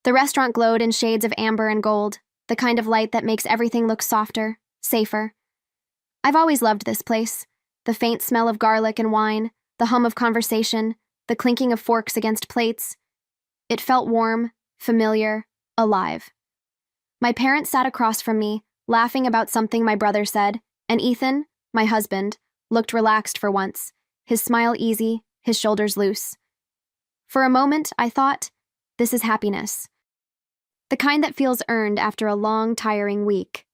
The restaurant glowed in shades of amber and gold, the kind of light that makes everything look softer, safer. I've always loved this place. The faint smell of garlic and wine, the hum of conversation, the clinking of forks against plates. It felt warm, familiar, alive. My parents sat across from me, laughing about something my brother said, and Ethan, my husband, looked relaxed for once, his smile easy, his shoulders loose. For a moment, I thought, this is happiness. The kind that feels earned after a long, tiring week.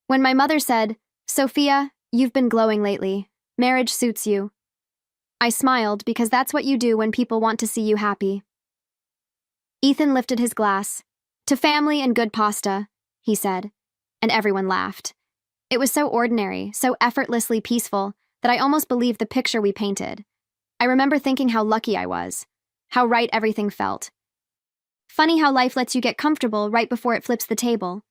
When my mother said, "Sophia, you've been glowing lately. Marriage suits you," I smiled because that's what you do when people want to see you happy. Ethan lifted his glass. "To family and good pasta," he said, and everyone laughed. It was so ordinary, so effortlessly peaceful, that I almost believed the picture we painted. I remember thinking how lucky I was, how right everything felt. Funny how life lets you get comfortable right before it flips the table.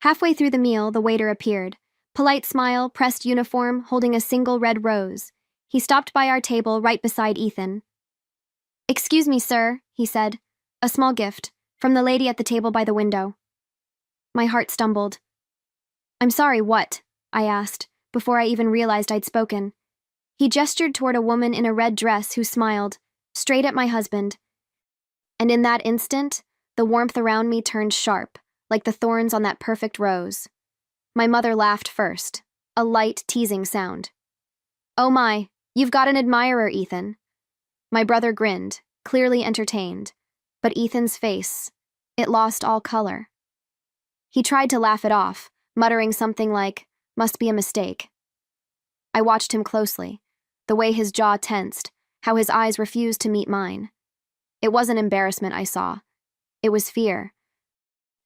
Halfway through the meal, the waiter appeared. Polite smile, pressed uniform, holding a single red rose. He stopped by our table right beside Ethan. "Excuse me, sir," he said. "A small gift, from the lady at the table by the window." My heart stumbled. "I'm sorry, what?" I asked, before I even realized I'd spoken. He gestured toward a woman in a red dress who smiled, straight at my husband. And in that instant, the warmth around me turned sharp, like the thorns on that perfect rose. My mother laughed first, a light, teasing sound. "Oh my, you've got an admirer, Ethan." My brother grinned, clearly entertained, but Ethan's face, it lost all color. He tried to laugh it off, muttering something like, "Must be a mistake." I watched him closely, the way his jaw tensed, how his eyes refused to meet mine. It wasn't embarrassment I saw. It was fear.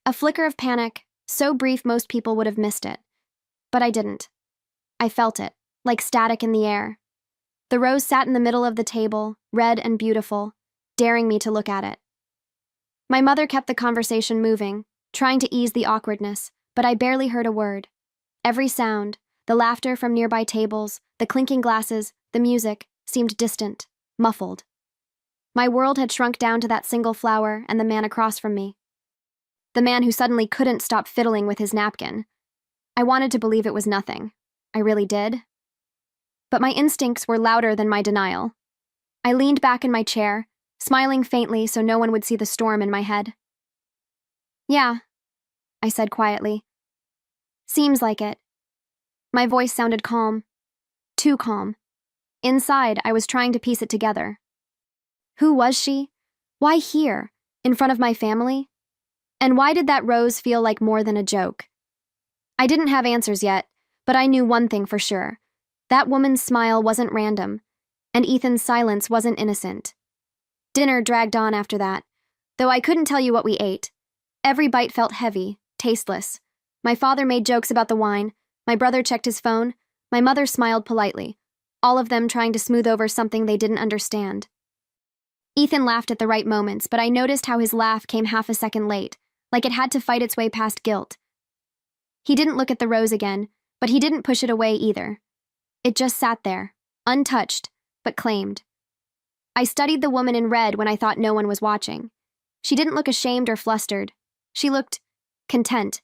A flicker of panic, so brief most people would have missed it. But I didn't. I felt it, like static in the air. The rose sat in the middle of the table, red and beautiful, daring me to look at it. My mother kept the conversation moving, trying to ease the awkwardness, but I barely heard a word. Every sound, the laughter from nearby tables, the clinking glasses, the music, seemed distant, muffled. My world had shrunk down to that single flower and the man across from me. The man who suddenly couldn't stop fiddling with his napkin. I wanted to believe it was nothing. I really did. But my instincts were louder than my denial. I leaned back in my chair, smiling faintly so no one would see the storm in my head. "Yeah," I said quietly. "Seems like it." My voice sounded calm. Too calm. Inside, I was trying to piece it together. Who was she? Why here, in front of my family? And why did that rose feel like more than a joke? I didn't have answers yet, but I knew one thing for sure. That woman's smile wasn't random, and Ethan's silence wasn't innocent. Dinner dragged on after that, though I couldn't tell you what we ate. Every bite felt heavy, tasteless. My father made jokes about the wine, my brother checked his phone, my mother smiled politely, all of them trying to smooth over something they didn't understand. Ethan laughed at the right moments, but I noticed how his laugh came half a second late, like it had to fight its way past guilt. He didn't look at the rose again, but he didn't push it away either. It just sat there, untouched, but claimed. I studied the woman in red when I thought no one was watching. She didn't look ashamed or flustered. She looked content,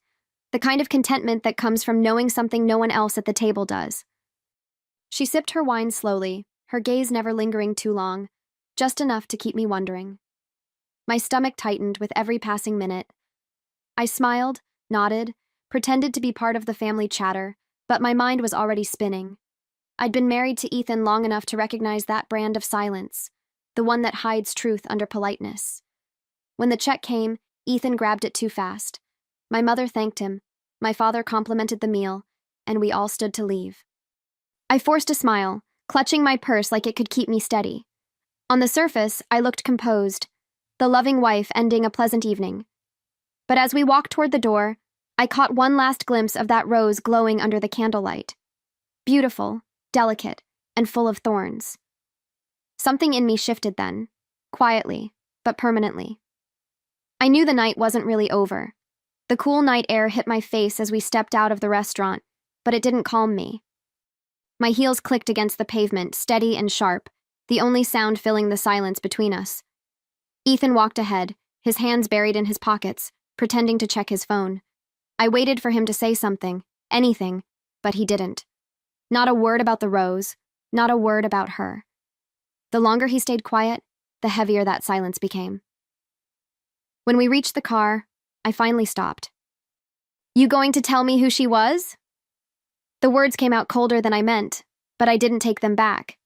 the kind of contentment that comes from knowing something no one else at the table does. She sipped her wine slowly, her gaze never lingering too long, just enough to keep me wondering. My stomach tightened with every passing minute. I smiled, nodded, pretended to be part of the family chatter, but my mind was already spinning. I'd been married to Ethan long enough to recognize that brand of silence, the one that hides truth under politeness. When the check came, Ethan grabbed it too fast. My mother thanked him, my father complimented the meal, and we all stood to leave. I forced a smile, clutching my purse like it could keep me steady. On the surface, I looked composed, the loving wife ending a pleasant evening. But as we walked toward the door, I caught one last glimpse of that rose glowing under the candlelight. Beautiful, delicate, and full of thorns. Something in me shifted then, quietly, but permanently. I knew the night wasn't really over. The cool night air hit my face as we stepped out of the restaurant, but it didn't calm me. My heels clicked against the pavement, steady and sharp, the only sound filling the silence between us. Ethan walked ahead, his hands buried in his pockets, pretending to check his phone. I waited for him to say something, anything, but he didn't. Not a word about the rose, not a word about her. The longer he stayed quiet, the heavier that silence became. When we reached the car, I finally stopped. "You going to tell me who she was?" The words came out colder than I meant, but I didn't take them back.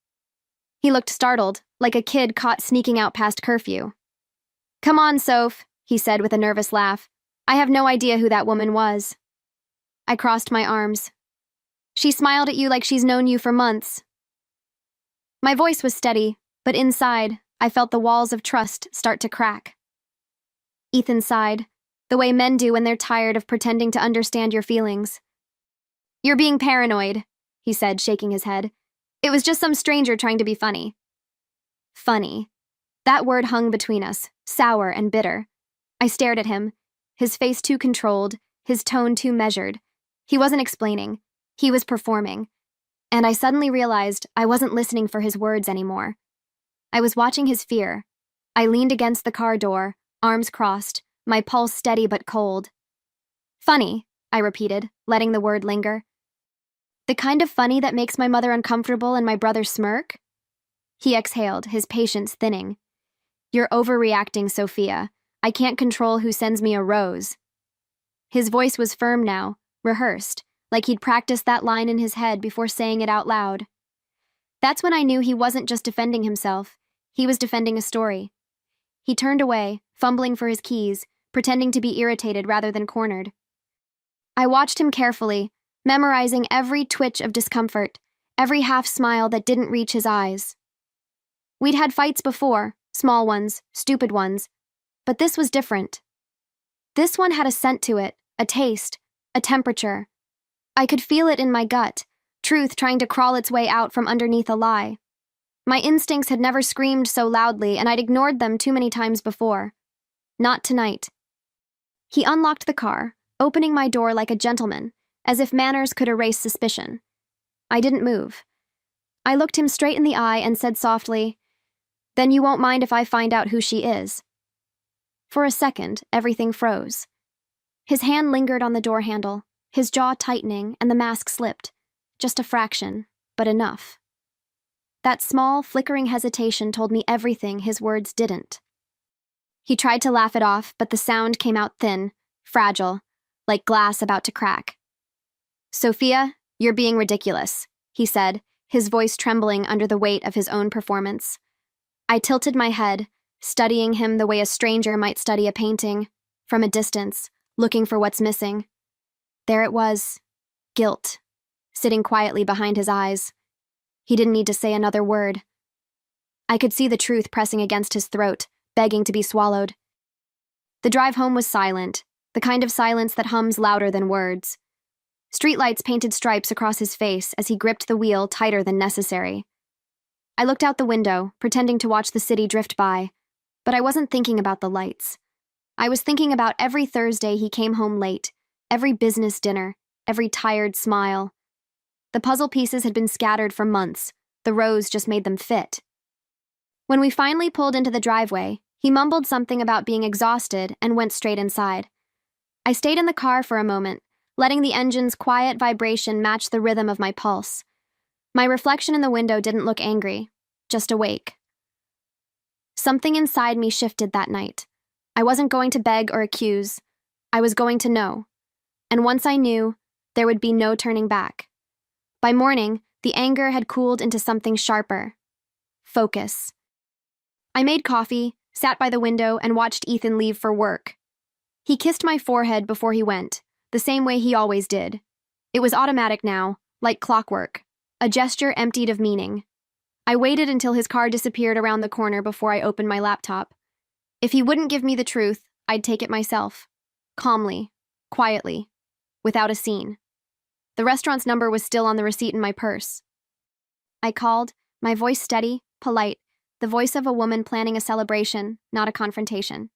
He looked startled, like a kid caught sneaking out past curfew. "Come on, Soph," he said with a nervous laugh. "I have no idea who that woman was." I crossed my arms. "She smiled at you like she's known you for months." My voice was steady, but inside, I felt the walls of trust start to crack. Ethan sighed, the way men do when they're tired of pretending to understand your feelings. "You're being paranoid," he said, shaking his head. "It was just some stranger trying to be funny." Funny. That word hung between us, sour and bitter. I stared at him, his face too controlled, his tone too measured. He wasn't explaining. He was performing. And I suddenly realized I wasn't listening for his words anymore. I was watching his fear. I leaned against the car door, arms crossed, my pulse steady but cold. "Funny," I repeated, letting the word linger. "The kind of funny that makes my mother uncomfortable and my brother smirk?" He exhaled, his patience thinning. "You're overreacting, Sophia. I can't control who sends me a rose." His voice was firm now, rehearsed, like he'd practiced that line in his head before saying it out loud. That's when I knew he wasn't just defending himself. He was defending a story. He turned away, fumbling for his keys, pretending to be irritated rather than cornered. I watched him carefully, memorizing every twitch of discomfort, every half-smile that didn't reach his eyes. We'd had fights before, small ones, stupid ones, but this was different. This one had a scent to it, a taste, a temperature. I could feel it in my gut, truth trying to crawl its way out from underneath a lie. My instincts had never screamed so loudly, and I'd ignored them too many times before. Not tonight. He unlocked the car, opening my door like a gentleman, as if manners could erase suspicion. I didn't move. I looked him straight in the eye and said softly, "Then you won't mind if I find out who she is." For a second, everything froze. His hand lingered on the door handle, his jaw tightening, and the mask slipped. Just a fraction, but enough. That small, flickering hesitation told me everything his words didn't. He tried to laugh it off, but the sound came out thin, fragile, like glass about to crack. "Sophia, you're being ridiculous," he said, his voice trembling under the weight of his own performance. I tilted my head, studying him the way a stranger might study a painting, from a distance, looking for what's missing. There it was, guilt, sitting quietly behind his eyes. He didn't need to say another word. I could see the truth pressing against his throat, begging to be swallowed. The drive home was silent, the kind of silence that hums louder than words. Streetlights painted stripes across his face as he gripped the wheel tighter than necessary. I looked out the window, pretending to watch the city drift by, but I wasn't thinking about the lights. I was thinking about every Thursday he came home late, every business dinner, every tired smile. The puzzle pieces had been scattered for months. The rose just made them fit. When we finally pulled into the driveway, he mumbled something about being exhausted and went straight inside. I stayed in the car for a moment, letting the engine's quiet vibration match the rhythm of my pulse. My reflection in the window didn't look angry, just awake. Something inside me shifted that night. I wasn't going to beg or accuse. I was going to know. And once I knew, there would be no turning back. By morning, the anger had cooled into something sharper. Focus. I made coffee, sat by the window, and watched Ethan leave for work. He kissed my forehead before he went, the same way he always did. It was automatic now, like clockwork, a gesture emptied of meaning. I waited until his car disappeared around the corner before I opened my laptop. If he wouldn't give me the truth, I'd take it myself. Calmly, quietly, without a scene. The restaurant's number was still on the receipt in my purse. I called, my voice steady, polite, the voice of a woman planning a celebration, not a confrontation.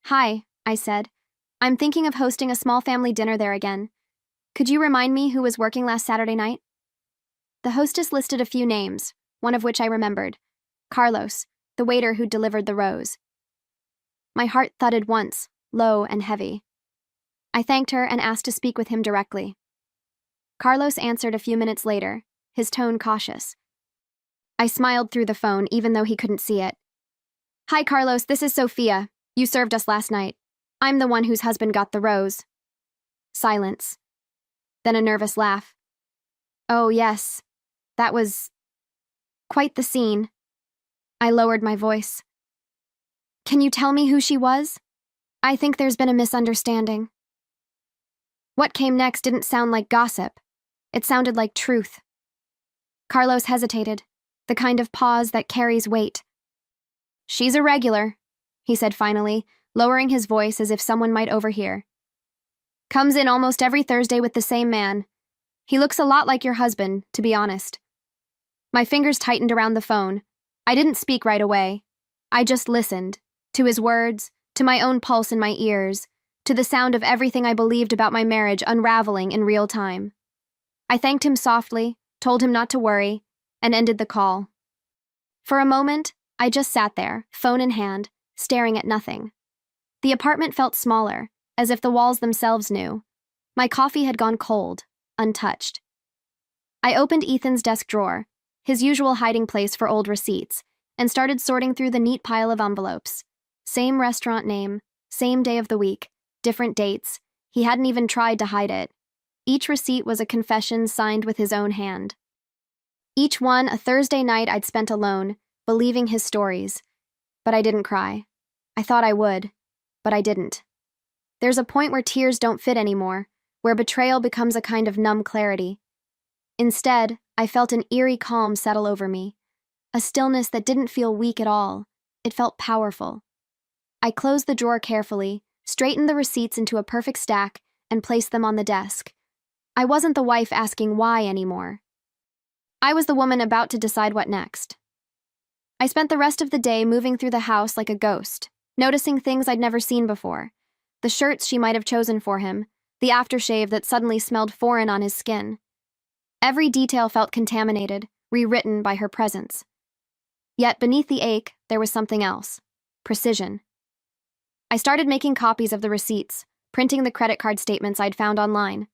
"Hi," I said. "I'm thinking of hosting a small family dinner there again. Could you remind me who was working last Saturday night?" The hostess listed a few names, one of which I remembered. Carlos, the waiter who delivered the rose. My heart thudded once, low and heavy. I thanked her and asked to speak with him directly. Carlos answered a few minutes later, his tone cautious. I smiled through the phone even though he couldn't see it. Hi, Carlos, this is Sophia. You served us last night. I'm the one whose husband got the rose. Silence. Then a nervous laugh. Oh, yes. That was quite the scene. I lowered my voice. Can you tell me who she was? I think there's been a misunderstanding. What came next didn't sound like gossip. It sounded like truth. Carlos hesitated, the kind of pause that carries weight. She's a regular, he said finally, lowering his voice as if someone might overhear. Comes in almost every Thursday with the same man. He looks a lot like your husband, to be honest. My fingers tightened around the phone. I didn't speak right away. I just listened, to his words, to my own pulse in my ears, to the sound of everything I believed about my marriage unraveling in real time. I thanked him softly, told him not to worry, and ended the call. For a moment, I just sat there, phone in hand, staring at nothing. The apartment felt smaller, as if the walls themselves knew. My coffee had gone cold, untouched. I opened Ethan's desk drawer, his usual hiding place for old receipts, and started sorting through the neat pile of envelopes. Same restaurant name, same day of the week, different dates. He hadn't even tried to hide it. Each receipt was a confession signed with his own hand. Each one a Thursday night I'd spent alone, believing his stories. But I didn't cry. I thought I would, but I didn't. There's a point where tears don't fit anymore, where betrayal becomes a kind of numb clarity. Instead, I felt an eerie calm settle over me, a stillness that didn't feel weak at all. It felt powerful. I closed the drawer carefully, straightened the receipts into a perfect stack, and placed them on the desk. I wasn't the wife asking why anymore. I was the woman about to decide what next. I spent the rest of the day moving through the house like a ghost, noticing things I'd never seen before. The shirts she might have chosen for him, the aftershave that suddenly smelled foreign on his skin. Every detail felt contaminated, rewritten by her presence. Yet beneath the ache, there was something else. Precision. I started making copies of the receipts, printing the credit card statements I'd found online.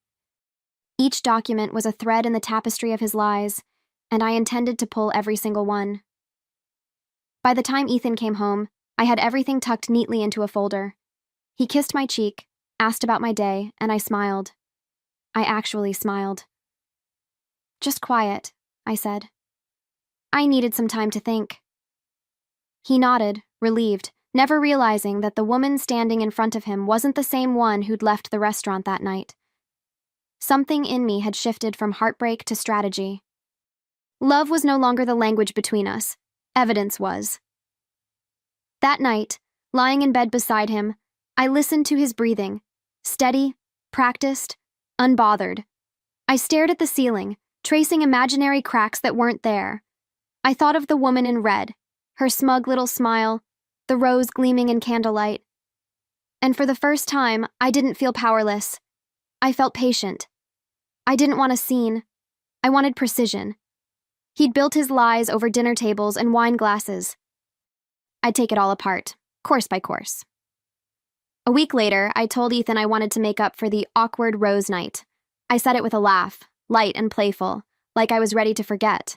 Each document was a thread in the tapestry of his lies, and I intended to pull every single one. By the time Ethan came home, I had everything tucked neatly into a folder. He kissed my cheek, asked about my day, and I smiled. I actually smiled. Just quiet, I said. I needed some time to think. He nodded, relieved, never realizing that the woman standing in front of him wasn't the same one who'd left the restaurant that night. Something in me had shifted from heartbreak to strategy. Love was no longer the language between us. Evidence was. That night, lying in bed beside him, I listened to his breathing, steady, practiced, unbothered. I stared at the ceiling, tracing imaginary cracks that weren't there. I thought of the woman in red, her smug little smile, the rose gleaming in candlelight. And for the first time, I didn't feel powerless. I felt patient. I didn't want a scene. I wanted precision. He'd built his lies over dinner tables and wine glasses. I'd take it all apart, course by course. A week later, I told Ethan I wanted to make up for the awkward rose night. I said it with a laugh, light and playful, like I was ready to forget.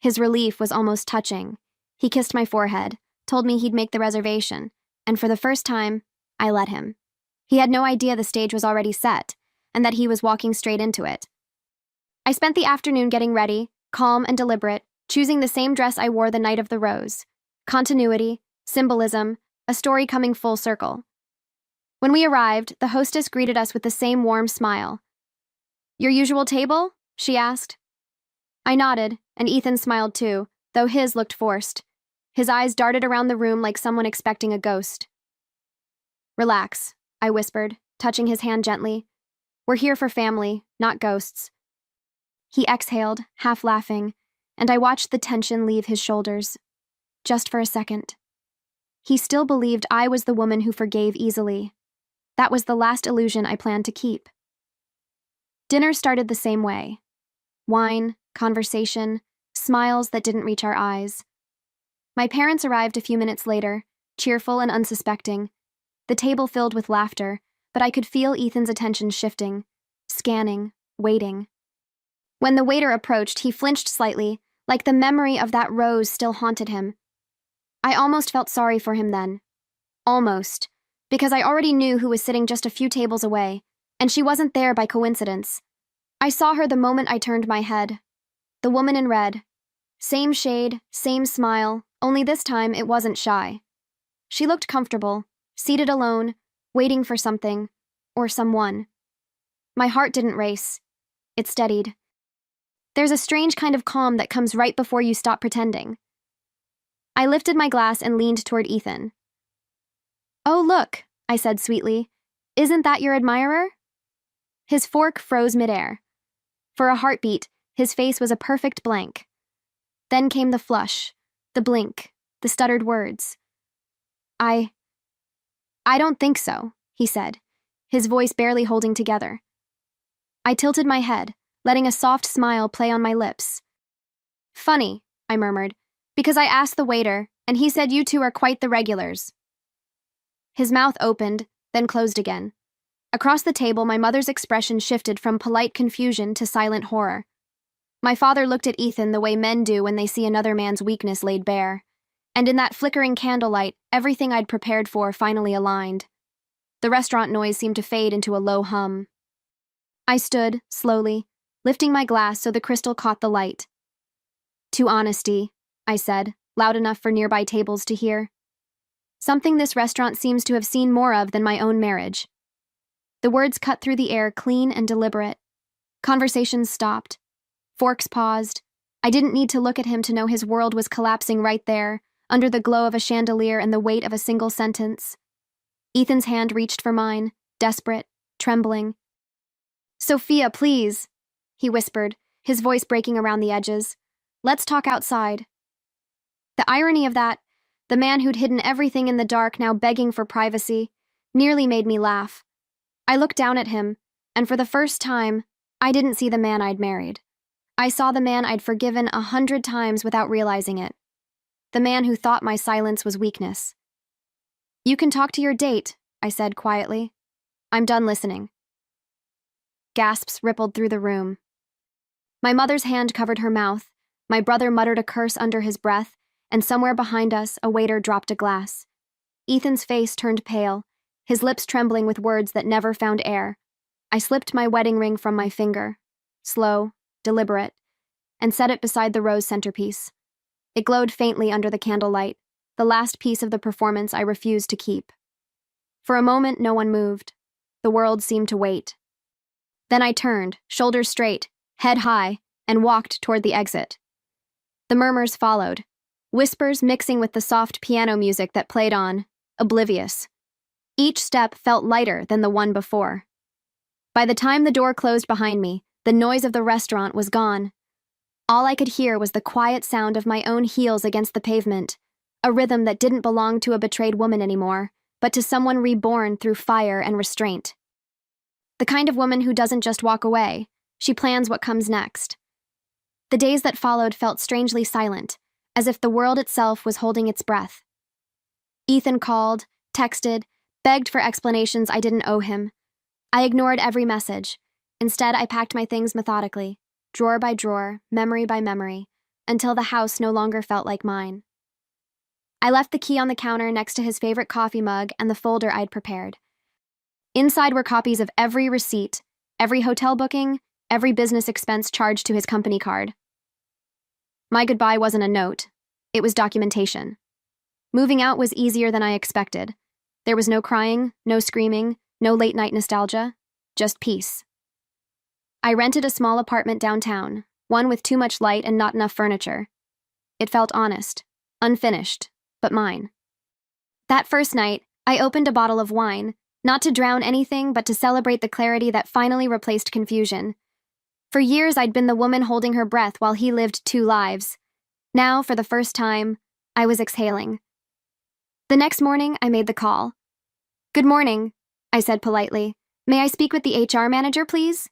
His relief was almost touching. He kissed my forehead, told me he'd make the reservation, and for the first time, I let him. He had no idea the stage was already set, and that he was walking straight into it. I spent the afternoon getting ready, calm and deliberate, choosing the same dress I wore the night of the rose. Continuity, symbolism, a story coming full circle. When we arrived, the hostess greeted us with the same warm smile. "Your usual table?" she asked. I nodded, and Ethan smiled too, though his looked forced. His eyes darted around the room like someone expecting a ghost. "Relax," I whispered, touching his hand gently. "We're here for family, not ghosts." He exhaled, half laughing, and I watched the tension leave his shoulders. Just for a second. He still believed I was the woman who forgave easily. That was the last illusion I planned to keep. Dinner started the same way. Wine, conversation, smiles that didn't reach our eyes. My parents arrived a few minutes later, cheerful and unsuspecting, the table filled with laughter, but I could feel Ethan's attention shifting, scanning, waiting. When the waiter approached, he flinched slightly, like the memory of that rose still haunted him. I almost felt sorry for him then. Almost, because I already knew who was sitting just a few tables away, and she wasn't there by coincidence. I saw her the moment I turned my head. The woman in red. Same shade, same smile, only this time it wasn't shy. She looked comfortable, seated alone, waiting for something, or someone. My heart didn't race. It steadied. There's a strange kind of calm that comes right before you stop pretending. I lifted my glass and leaned toward Ethan. "Oh, look," I said sweetly. "Isn't that your admirer?" His fork froze midair. For a heartbeat, his face was a perfect blank. Then came the flush, the blink, the stuttered words. I don't think so," he said, his voice barely holding together. I tilted my head, letting a soft smile play on my lips. "Funny," I murmured, "because I asked the waiter, and he said you two are quite the regulars." His mouth opened, then closed again. Across the table, my mother's expression shifted from polite confusion to silent horror. My father looked at Ethan the way men do when they see another man's weakness laid bare. And in that flickering candlelight, everything I'd prepared for finally aligned. The restaurant noise seemed to fade into a low hum. I stood, slowly, lifting my glass so the crystal caught the light. "To honesty," I said, loud enough for nearby tables to hear. "Something this restaurant seems to have seen more of than my own marriage." The words cut through the air clean and deliberate. Conversations stopped. Forks paused. I didn't need to look at him to know his world was collapsing right there, under the glow of a chandelier and the weight of a single sentence. Ethan's hand reached for mine, desperate, trembling. "Sophia, please," he whispered, his voice breaking around the edges. "Let's talk outside." The irony of that, the man who'd hidden everything in the dark now begging for privacy, nearly made me laugh. I looked down at him, and for the first time, I didn't see the man I'd married. I saw the man I'd forgiven 100 times without realizing it. The man who thought my silence was weakness. "You can talk to your date," I said quietly. "I'm done listening." Gasps rippled through the room. My mother's hand covered her mouth, my brother muttered a curse under his breath, and somewhere behind us, a waiter dropped a glass. Ethan's face turned pale, his lips trembling with words that never found air. I slipped my wedding ring from my finger, slow, deliberate, and set it beside the rose centerpiece. It glowed faintly under the candlelight, the last piece of the performance I refused to keep. For a moment, no one moved. The world seemed to wait. Then I turned, shoulders straight, head high, and walked toward the exit. The murmurs followed, whispers mixing with the soft piano music that played on, oblivious. Each step felt lighter than the one before. By the time the door closed behind me, the noise of the restaurant was gone. All I could hear was the quiet sound of my own heels against the pavement, a rhythm that didn't belong to a betrayed woman anymore, but to someone reborn through fire and restraint. The kind of woman who doesn't just walk away, she plans what comes next. The days that followed felt strangely silent, as if the world itself was holding its breath. Ethan called, texted, begged for explanations I didn't owe him. I ignored every message. Instead, I packed my things methodically, drawer by drawer, memory by memory, until the house no longer felt like mine. I left the key on the counter next to his favorite coffee mug and the folder I'd prepared. Inside were copies of every receipt, every hotel booking, every business expense charged to his company card. My goodbye wasn't a note. It was documentation. Moving out was easier than I expected. There was no crying, no screaming, no late-night nostalgia, just peace. I rented a small apartment downtown, one with too much light and not enough furniture. It felt honest, unfinished, but mine. That first night, I opened a bottle of wine, not to drown anything but to celebrate the clarity that finally replaced confusion. For years, I'd been the woman holding her breath while he lived 2 lives. Now, for the first time, I was exhaling. The next morning, I made the call. "Good morning," I said politely. "May I speak with the HR manager, please?"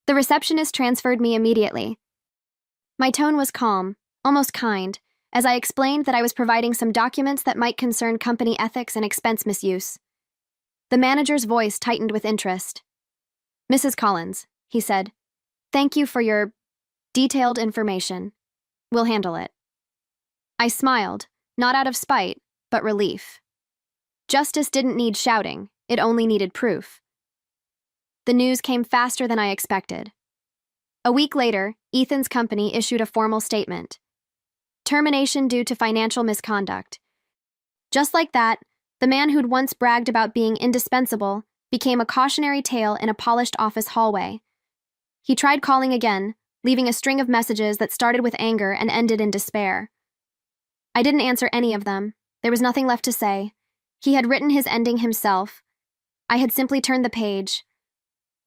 The receptionist transferred me immediately. My tone was calm, almost kind, as I explained that I was providing some documents that might concern company ethics and expense misuse. The manager's voice tightened with interest. "Mrs. Collins," he said, "thank you for your detailed information. We'll handle it." I smiled, not out of spite, but relief. Justice didn't need shouting, it only needed proof. The news came faster than I expected. A week later, Ethan's company issued a formal statement. Termination due to financial misconduct. Just like that, the man who'd once bragged about being indispensable became a cautionary tale in a polished office hallway. He tried calling again, leaving a string of messages that started with anger and ended in despair. I didn't answer any of them. There was nothing left to say. He had written his ending himself. I had simply turned the page.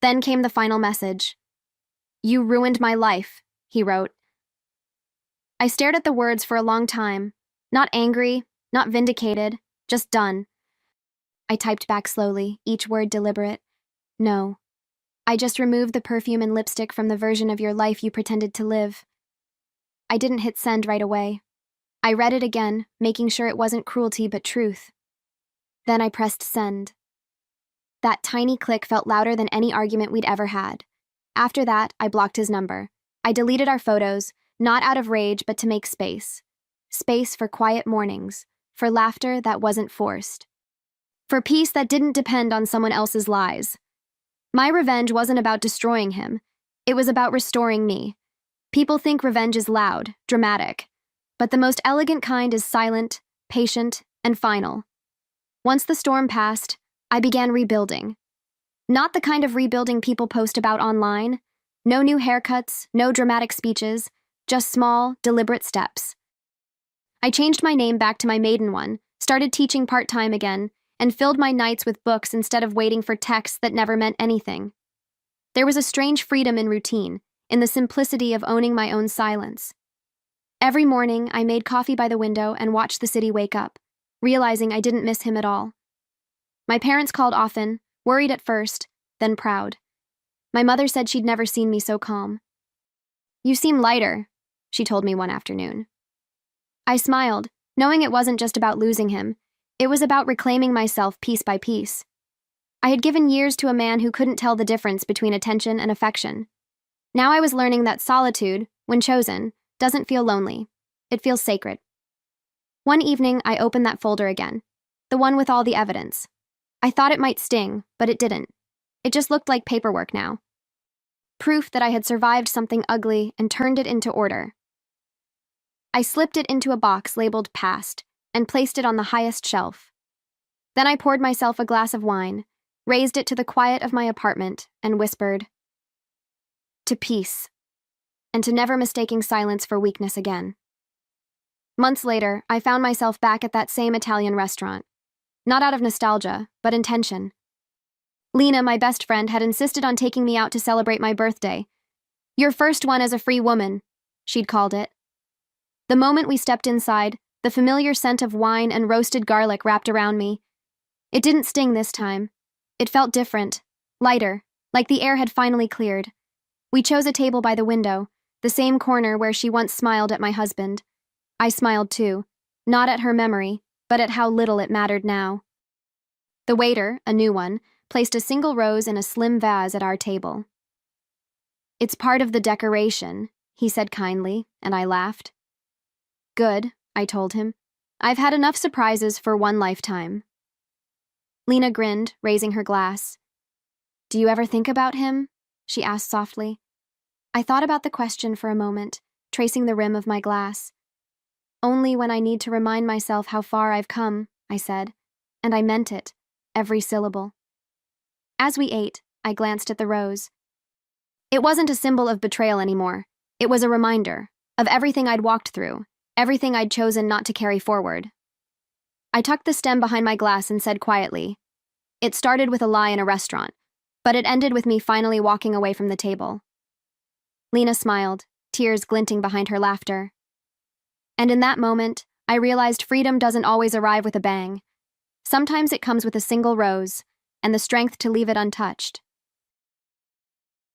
Then came the final message. "You ruined my life," he wrote. I stared at the words for a long time, not angry, not vindicated, just done. I typed back slowly, each word deliberate. "No. I just removed the perfume and lipstick from the version of your life you pretended to live." I didn't hit send right away. I read it again, making sure it wasn't cruelty but truth. Then I pressed send. That tiny click felt louder than any argument we'd ever had. After that, I blocked his number. I deleted our photos, not out of rage but to make space. Space for quiet mornings, for laughter that wasn't forced. For peace that didn't depend on someone else's lies. My revenge wasn't about destroying him. It was about restoring me. People think revenge is loud, dramatic. But the most elegant kind is silent, patient, and final. Once the storm passed, I began rebuilding. Not the kind of rebuilding people post about online. No new haircuts, no dramatic speeches, just small, deliberate steps. I changed my name back to my maiden one, started teaching part-time again, and filled my nights with books instead of waiting for texts that never meant anything. There was a strange freedom in routine, in the simplicity of owning my own silence. Every morning, I made coffee by the window and watched the city wake up, realizing I didn't miss him at all. My parents called often, worried at first, then proud. My mother said she'd never seen me so calm. "You seem lighter," she told me one afternoon. I smiled, knowing it wasn't just about losing him. It was about reclaiming myself piece by piece. I had given years to a man who couldn't tell the difference between attention and affection. Now I was learning that solitude, when chosen, doesn't feel lonely. It feels sacred. One evening, I opened that folder again, the one with all the evidence. I thought it might sting, but it didn't. It just looked like paperwork now. Proof that I had survived something ugly and turned it into order. I slipped it into a box labeled Past and placed it on the highest shelf. Then I poured myself a glass of wine, raised it to the quiet of my apartment, and whispered, "To peace," and to never mistaking silence for weakness again. Months later, I found myself back at that same Italian restaurant. Not out of nostalgia, but intention. Lena, my best friend, had insisted on taking me out to celebrate my birthday. "Your first one as a free woman," she'd called it. The moment we stepped inside, the familiar scent of wine and roasted garlic wrapped around me. It didn't sting this time. It felt different, lighter, like the air had finally cleared. We chose a table by the window, the same corner where she once smiled at my husband. I smiled too, not at her memory, but at how little it mattered now. The waiter, a new one, placed a single rose in a slim vase at our table. "It's part of the decoration," he said kindly, and I laughed. "Good," I told him. "I've had enough surprises for one lifetime." Lena grinned, raising her glass. "Do you ever think about him?" she asked softly. I thought about the question for a moment, tracing the rim of my glass. "Only when I need to remind myself how far I've come," I said, and I meant it, every syllable. As we ate, I glanced at the rose. It wasn't a symbol of betrayal anymore. It was a reminder of everything I'd walked through, everything I'd chosen not to carry forward. I tucked the stem behind my glass and said quietly, "It started with a lie in a restaurant, but it ended with me finally walking away from the table." Lena smiled, tears glinting behind her laughter. And in that moment, I realized freedom doesn't always arrive with a bang. Sometimes it comes with a single rose, and the strength to leave it untouched.